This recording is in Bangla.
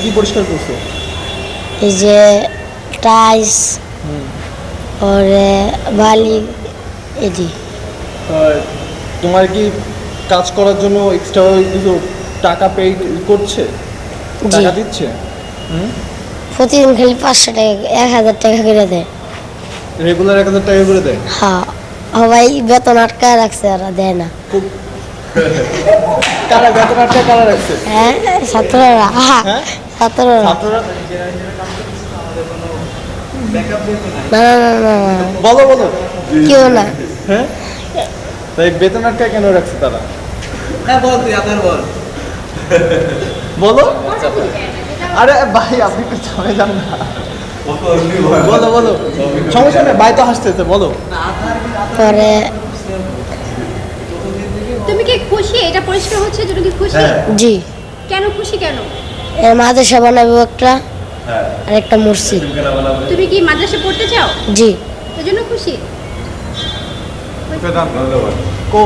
কি পরিষ্কার করছো? এই যে টাইস और বালি এটি। তোমার কি কাজ করার জন্য এক্সট্রা কিছু টাকা পে করছে, জি টাকা দিচ্ছে? প্রতিদিন খালি 500 টাকা 1000 টাকা করে দেয়। রেগুলার 1000 টাকা করে দেয়? হ্যাঁ সবাই বেতন আটকায় রাখছে, আর দেয় না। খুব কারা বেতন আটকে কারা রাখছে? হ্যাঁ ছাত্ররা। হ্যাঁ ছাত্ররা। ছাত্ররা। না না না না না, বলো বলো। কেউ না। হ্যাঁ, তাই বেতন আটকায় কেন রাখছে তারা? হ্যাঁ বল, তুই আপনার বল। বলো। আরে ভাই আপনি একটু চলে যান না। বলো বলো, সমস্যা নেই, ভাই তো হাসতেছে, বলো। পরে তুমি কি খুশি এটা পরিষ্কার হচ্ছে জন্য কি খুশি? জি কেন খুশি কেন? এর মাদ্রাসা বানাবো একটা, আর একটা মসজিদ। তুমি কি মাদ্রাসা পড়তে চাও? জি এজন্য খুশি? কো